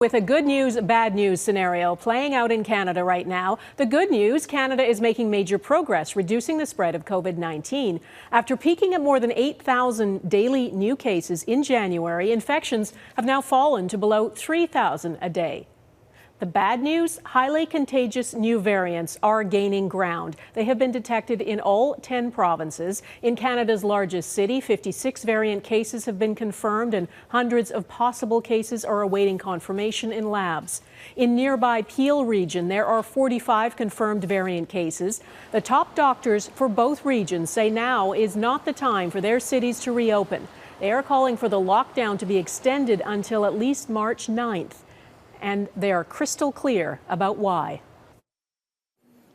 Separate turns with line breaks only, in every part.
With a good news, bad news scenario playing out in Canada right now. The good news, Canada is making major progress reducing the spread of COVID-19. After peaking at more than 8,000 daily new cases in January, infections have now fallen to below 3,000 a day. The bad news, highly contagious new variants are gaining ground. They have been detected in all 10 provinces. In Canada's largest city, 56 variant cases have been confirmed and hundreds of possible cases are awaiting confirmation in labs. In nearby Peel region, there are 45 confirmed variant cases. The top doctors for both regions say now is not the time for their cities to reopen. They are calling for the lockdown to be extended until at least March 9th. And they are crystal clear about why.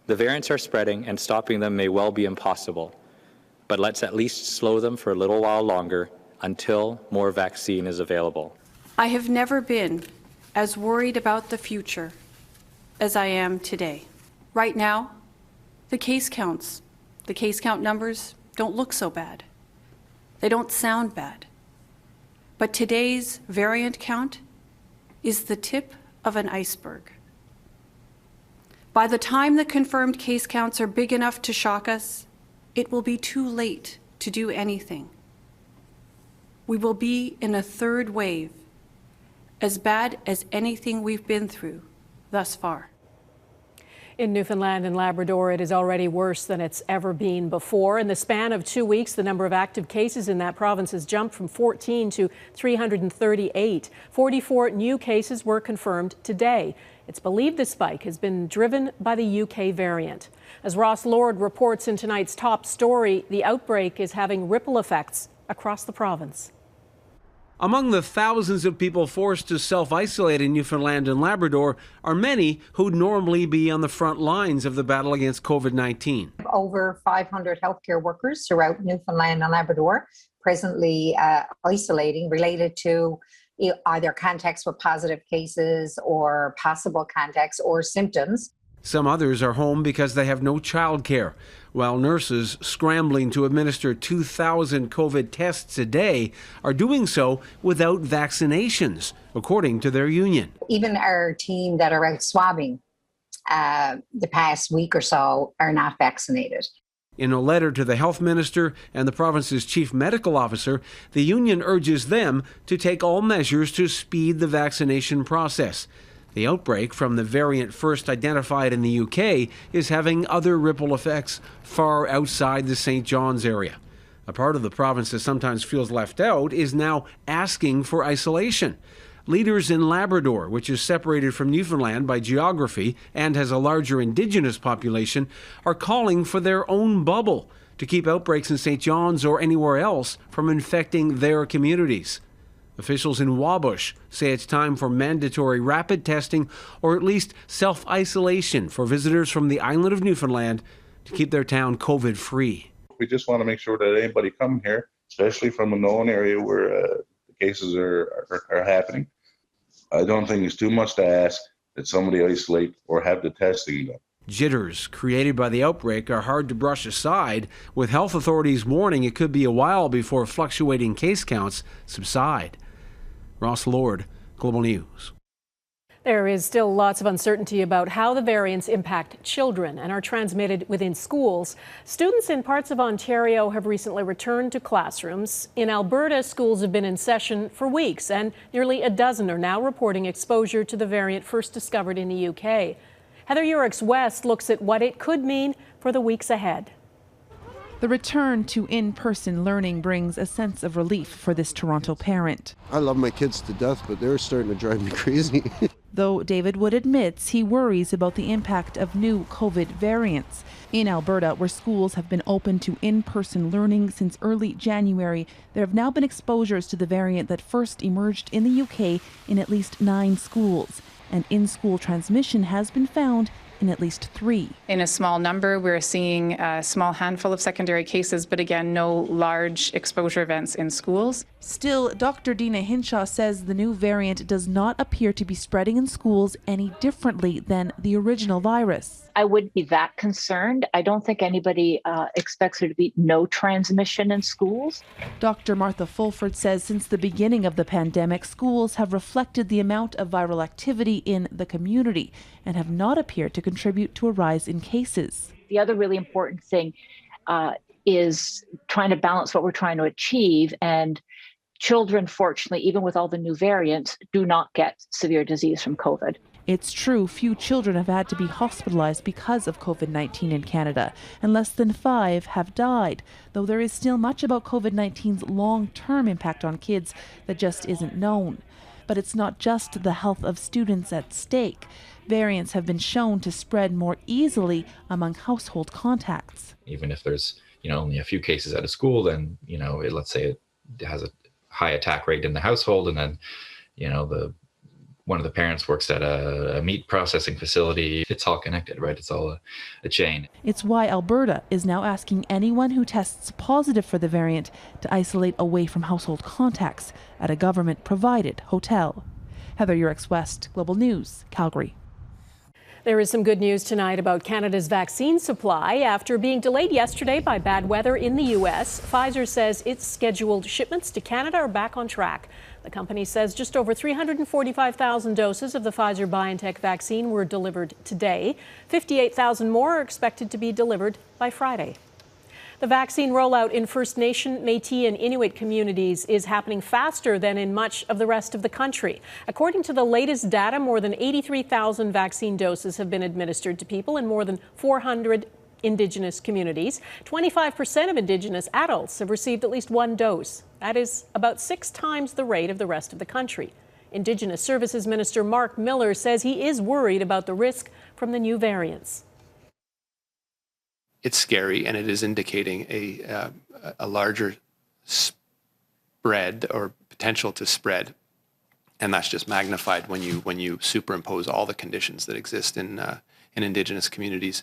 The variants are spreading and stopping them may well be impossible, but let's at least slow them for a little while longer until more vaccine is available.
I have never been as worried about the future as I am today. Right now, the case count numbers don't look so bad. They don't sound bad. But today's variant count is the tip of an iceberg. By the time the confirmed case counts are big enough to shock us, it will be too late to do anything. We will be in a third wave, as bad as anything we've been through thus far.
In Newfoundland and Labrador, it is already worse than it's ever been before. In the span of 2 weeks, the number of active cases in that province has jumped from 14 to 338. 44 new cases were confirmed today. It's believed the spike has been driven by the UK variant. As Ross Lord reports in tonight's top story, the outbreak is having ripple effects across the province.
Among the thousands of people forced to self-isolate in Newfoundland and Labrador are many who'd normally be on the front lines of the battle against COVID-19.
Over 500 healthcare workers throughout Newfoundland and Labrador presently isolating related to either contacts with positive cases or possible contacts or symptoms.
Some others are home because they have no childcare, while nurses scrambling to administer 2,000 COVID tests a day are doing so without vaccinations, according to their union.
Even our team that are out swabbing the past week or so are not vaccinated.
In a letter to the health minister and the province's chief medical officer, the union urges them to take all measures to speed the vaccination process. The outbreak from the variant first identified in the UK is having other ripple effects far outside the St. John's area. A part of the province that sometimes feels left out is now asking for isolation. Leaders in Labrador, which is separated from Newfoundland by geography and has a larger Indigenous population, are calling for their own bubble to keep outbreaks in St. John's or anywhere else from infecting their communities. Officials in Wabush say it's time for mandatory rapid testing or at least self-isolation for visitors from the island of Newfoundland to keep their town COVID-free.
We just want to make sure that anybody coming here, especially from a known area where the cases are happening, I don't think it's too much to ask that somebody isolate or have the testing done.
Jitters created by the outbreak are hard to brush aside, with health authorities warning it could be a while before fluctuating case counts subside. Ross Lord, Global News.
There is still lots of uncertainty about how the variants impact children and are transmitted within schools. Students in parts of Ontario have recently returned to classrooms. In Alberta, schools have been in session for weeks, and nearly a dozen are now reporting exposure to the variant first discovered in the UK. Heather Urix West looks at what it could mean for the weeks ahead.
The return to in-person learning brings a sense of relief for this Toronto parent.
I love my kids to death, but they're starting to drive me crazy.
Though David Wood admits he worries about the impact of new COVID variants. In Alberta, where schools have been open to in-person learning since early January, there have now been exposures to the variant that first emerged in the UK in at least 9 schools. And in-school transmission has been found in at least 3.
In a small number, we're seeing a small handful of secondary cases, but again, no large exposure events in schools.
Still, Dr. Dina Hinshaw says the new variant does not appear to be spreading in schools any differently than the original virus.
I wouldn't be that concerned. I don't think anybody expects there to be no transmission in schools.
Dr. Martha Fulford says since the beginning of the pandemic, schools have reflected the amount of viral activity in the community and have not appeared to contribute to a rise in cases.
The other really important thing is trying to balance what we're trying to achieve. And children, fortunately, even with all the new variants, do not get severe disease from COVID.
It's true, few children have had to be hospitalized because of COVID-19 in Canada, and less than 5 have died, though there is still much about COVID-19's long-term impact on kids that just isn't known. But it's not just the health of students at stake. Variants have been shown to spread more easily among household contacts.
Even if there's, only a few cases at a school, then, let's say it has a high attack rate in the household, and then, one of the parents works at a meat processing facility. It's all connected, right? It's all a chain.
It's why Alberta is now asking anyone who tests positive for the variant to isolate away from household contacts at a government-provided hotel. Heather Yurex-West, Global News, Calgary.
There is some good news tonight about Canada's vaccine supply. After being delayed yesterday by bad weather in the U.S., Pfizer says its scheduled shipments to Canada are back on track. The company says just over 345,000 doses of the Pfizer-BioNTech vaccine were delivered today. 58,000 more are expected to be delivered by Friday. The vaccine rollout in First Nation, Métis and Inuit communities is happening faster than in much of the rest of the country. According to the latest data, more than 83,000 vaccine doses have been administered to people in more than 400 Indigenous communities. 25% of Indigenous adults have received at least one dose. That is about 6 times the rate of the rest of the country. Indigenous Services Minister Mark Miller says he is worried about the risk from the new variants.
It's scary, and it is indicating a larger spread or potential to spread, and that's just magnified when you superimpose all the conditions that exist in Indigenous communities.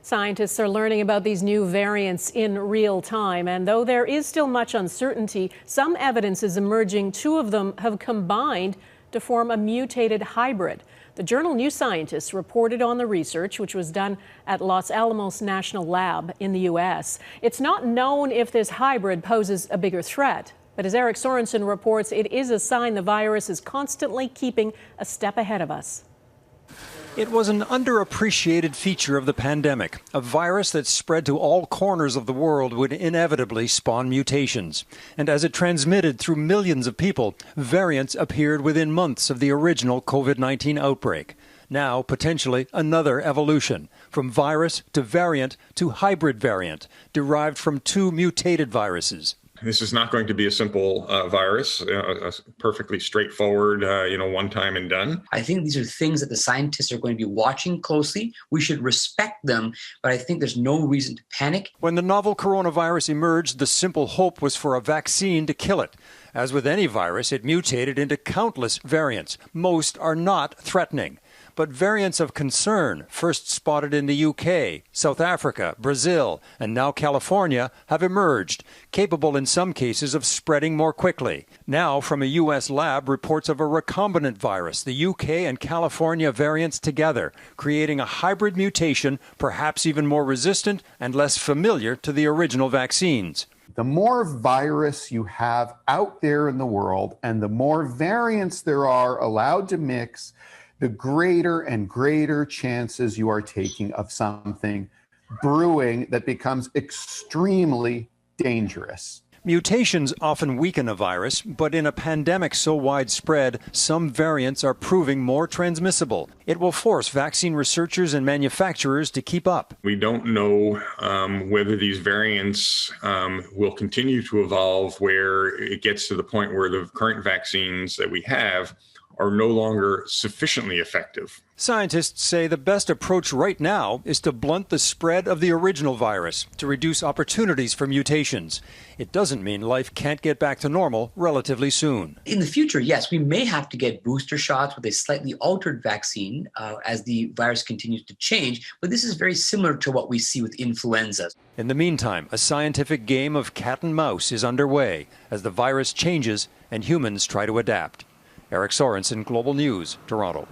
Scientists are learning about these new variants in real time, and though there is still much uncertainty, some evidence is emerging. 2 of them have combined to form a mutated hybrid. The journal New Scientist reported on the research, which was done at Los Alamos National Lab in the U.S. It's not known if this hybrid poses a bigger threat, but as Eric Sorensen reports, it is a sign the virus is constantly keeping a step ahead of us.
It was an underappreciated feature of the pandemic. A virus that spread to all corners of the world would inevitably spawn mutations. And as it transmitted through millions of people, variants appeared within months of the original COVID-19 outbreak. Now, potentially, another evolution, from virus to variant to hybrid variant, derived from 2 mutated viruses.
This is not going to be a simple virus, a perfectly straightforward, one time and done.
I think these are things that the scientists are going to be watching closely. We should respect them, but I think there's no reason to panic.
When the novel coronavirus emerged, the simple hope was for a vaccine to kill it. As with any virus, it mutated into countless variants. Most are not threatening. But variants of concern, first spotted in the UK, South Africa, Brazil, and now California, have emerged, capable in some cases of spreading more quickly. Now, from a U.S. lab, reports of a recombinant virus, the UK and California variants together, creating a hybrid mutation, perhaps even more resistant and less familiar to the original vaccines.
The more virus you have out there in the world and the more variants there are allowed to mix, the greater and greater chances you are taking of something brewing that becomes extremely dangerous.
Mutations often weaken a virus, but in a pandemic so widespread, some variants are proving more transmissible. It will force vaccine researchers and manufacturers to keep up.
We don't know whether these variants will continue to evolve where it gets to the point where the current vaccines that we have are no longer sufficiently effective.
Scientists say the best approach right now is to blunt the spread of the original virus to reduce opportunities for mutations. It doesn't mean life can't get back to normal relatively soon.
In the future, yes, we may have to get booster shots with a slightly altered vaccine as the virus continues to change, but this is very similar to what we see with influenza.
In the meantime, a scientific game of cat and mouse is underway as the virus changes and humans try to adapt. Eric Sorensen, Global News, Toronto.